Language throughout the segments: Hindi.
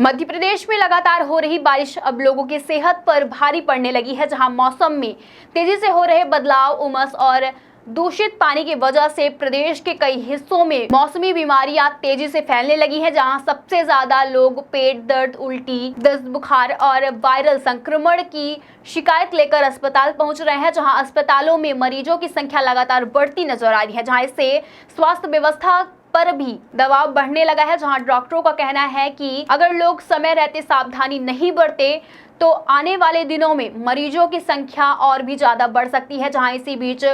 मध्य प्रदेश में लगातार हो रही बारिश अब लोगों की सेहत पर भारी पड़ने लगी है, जहां मौसम में तेजी से हो रहे बदलाव, उमस और दूषित पानी की वजह से प्रदेश के कई हिस्सों में मौसमी बीमारियां तेजी से फैलने लगी हैं, जहां सबसे ज्यादा लोग पेट दर्द, उल्टी, दस्त, बुखार और वायरल संक्रमण की शिकायत लेकर अस्पताल पहुंच रहे हैं। जहां अस्पतालों में मरीजों की संख्या लगातार बढ़ती नजर आ रही है, जहां इससे स्वास्थ्य व्यवस्था पर भी दबाव बढ़ने लगा है। जहां डॉक्टरों का कहना है कि अगर लोग समय रहते सावधानी नहीं बरते तो आने वाले दिनों में मरीजों की संख्या और भी ज्यादा बढ़ सकती है। जहां इसी बीच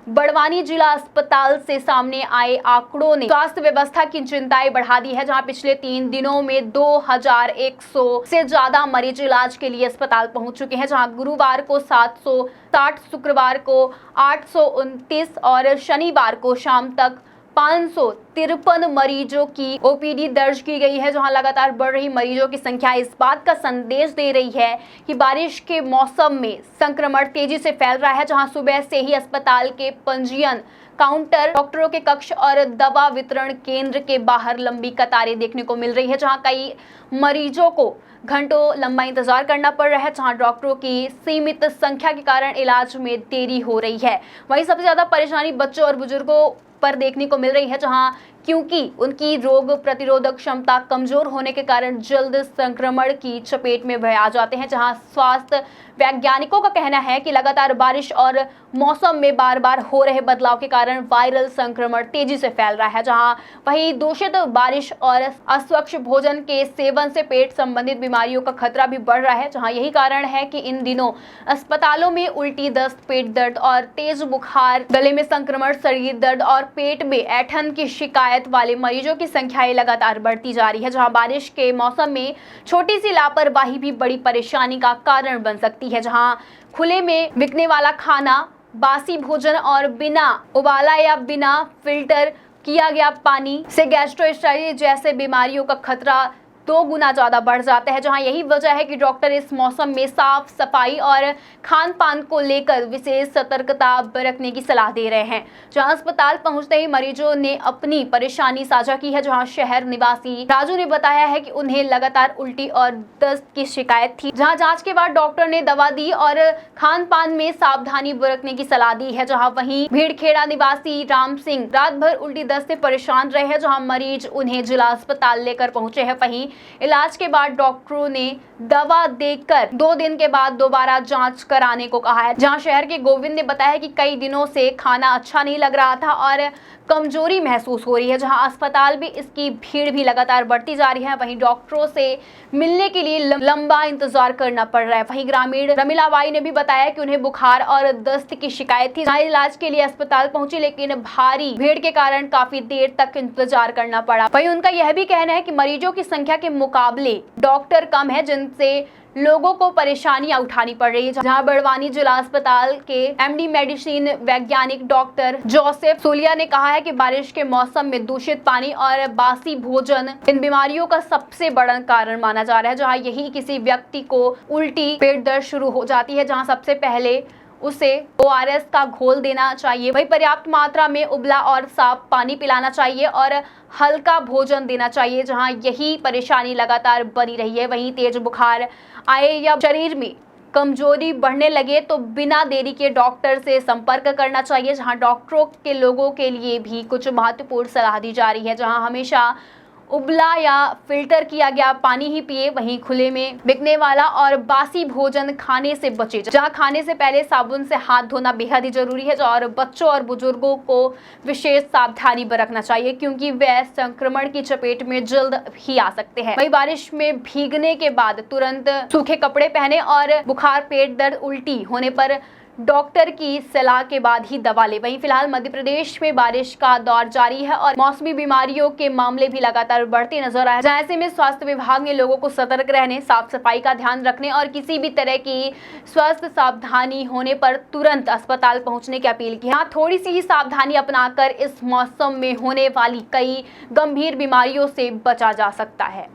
बड़वानी जिला अस्पताल से सामने आए आंकड़ों ने स्वास्थ्य व्यवस्था की चिंताएं बढ़ा दी है, जहां पिछले 3 दिनों में 2100 से ज्यादा मरीज इलाज के लिए अस्पताल पहुंच चुके हैं। जहां गुरुवार को 760, शुक्रवार को 829 और शनिवार को शाम तक 553 मरीजों की ओपीडी दर्ज की गई है। जहां लगातार बढ़ रही मरीजों की संख्या इस बात का संदेश दे रही है कि बारिश के मौसम में संक्रमण तेजी से फैल रहा है। जहां सुबह से ही अस्पताल के पंजीयन काउंटर, डॉक्टरों के कक्ष और दवा वितरण केंद्र के बाहर लंबी कतारें देखने को मिल रही है, जहां कई मरीजों को घंटों लंबा इंतजार करना पड़ रहा है। जहां डॉक्टरों की सीमित संख्या के कारण इलाज में देरी हो रही है। वहीं सबसे ज्यादा परेशानी बच्चों और बुजुर्गों पर देखने को मिल रही है, जहां क्योंकि उनकी रोग प्रतिरोधक क्षमता कमजोर होने के कारण जल्द संक्रमण की चपेट में वह आ जाते हैं। जहां स्वास्थ्य वैज्ञानिकों का कहना है कि लगातार बारिश और मौसम में बार बार हो रहे बदलाव के कारण वायरल संक्रमण तेजी से फैल रहा है। जहां वहीं दूषित बारिश और अस्वच्छ भोजन के सेवन से पेट संबंधित बीमारियों का खतरा भी बढ़ रहा है। जहां यही कारण है कि इन दिनों अस्पतालों में उल्टी, दस्त, पेट दर्द और तेज बुखार, गले में संक्रमण, शरीर दर्द और पेट में ऐंठन की शिकायत वाले मरीजों की संख्याएं लगातार बढ़ती जा रही है। जहां बारिश के मौसम में छोटी सी लापरवाही भी बड़ी परेशानी का कारण बन सकती है। जहां खुले में बिकने वाला खाना, बासी भोजन और बिना उबाला या बिना फिल्टर किया गया पानी से गैस्ट्रोइंटेस्टाइनल जैसे बीमारियों का खतरा 2 गुना ज्यादा बढ़ जाता है। जहां यही वजह है कि डॉक्टर इस मौसम में साफ सफाई और खान पान को लेकर विशेष सतर्कता बरतने की सलाह दे रहे हैं। जहां अस्पताल पहुंचते ही मरीजों ने अपनी परेशानी साझा की है। जहां शहर निवासी राजू ने बताया है कि उन्हें लगातार उल्टी और दस्त की शिकायत थी। जहां जांच के बाद डॉक्टर ने दवा दी और खान पान में सावधानी बरतने की सलाह दी है। जहां वहीं भीड़खेड़ा निवासी राम सिंह रात भर उल्टी दस्त से परेशान रहे हैं। जहां मरीज उन्हें जिला अस्पताल लेकर पहुंचे हैं। वहीं इलाज के बाद डॉक्टरों ने दवा देकर 2 दिन के बाद दोबारा जांच कराने को कहा है। जहां शहर के गोविंद ने बताया कि कई दिनों से खाना अच्छा नहीं लग रहा था और कमजोरी महसूस हो रही है। जहां अस्पताल में इसकी भीड़ भी लगातार बढ़ती जा रही है। वहीं डॉक्टरों से मिलने के लिए लंबा इंतजार करना पड़ रहा है। वहीं ग्रामीण रमीला बाई ने भी बताया कि उन्हें बुखार और दस्त की शिकायत थी। जहां इलाज के लिए अस्पताल पहुंची, लेकिन भारी भीड़ के कारण काफी देर तक इंतजार करना पड़ा। वहीं उनका यह भी कहना है कि मरीजों की संख्या के मुकाबले डॉक्टर कम है, जिनसे लोगों को परेशानियां उठानी पड़ रही है। जहां बड़वानी जिला अस्पताल के एमडी मेडिसिन वैज्ञानिक डॉक्टर जोसेफ सोलिया ने कहा है कि बारिश के मौसम में दूषित पानी और बासी भोजन इन बीमारियों का सबसे बड़ा कारण माना जा रहा है। जहां यही किसी व्यक्ति को उल्टी, पेट दर्द शुरू हो जाती है, जहां सबसे पहले उसे ORS का घोल देना चाहिए। वही पर्याप्त मात्रा में उबला और साफ पानी पिलाना चाहिए और हल्का भोजन देना चाहिए। जहां यही परेशानी लगातार बनी रही है। वहीं तेज बुखार आए या शरीर में कमजोरी बढ़ने लगे तो बिना देरी के डॉक्टर से संपर्क करना चाहिए। जहां डॉक्टरों के लोगों के लिए भी कुछ महत्वपूर्ण सलाह दी जा रही है। जहां हमेशा उबला या फिल्टर किया गया पानी ही पिए। वहीं खुले में बिकने वाला और बासी भोजन खाने से बचे। जहां खाने से पहले साबुन से हाथ धोना बेहद ही जरूरी है। और बच्चों और बुजुर्गों को विशेष सावधानी बरतना चाहिए, क्योंकि वे संक्रमण की चपेट में जल्द ही आ सकते हैं। वहीं बारिश में भीगने के बाद तुरंत सूखे कपड़े पहने और बुखार, पेट दर्द, उल्टी होने पर डॉक्टर की सलाह के बाद ही दवा ले। वहीं फिलहाल मध्य प्रदेश में बारिश का दौर जारी है और मौसमी बीमारियों के मामले भी लगातार बढ़ते नजर आए। जहां ऐसे में स्वास्थ्य विभाग ने लोगों को सतर्क रहने, साफ सफाई का ध्यान रखने और किसी भी तरह की स्वास्थ्य सावधानी होने पर तुरंत अस्पताल पहुंचने की अपील की। हाँ, थोड़ी सी ही सावधानी अपनाकर इस मौसम में होने वाली कई गंभीर बीमारियों से बचा जा सकता है।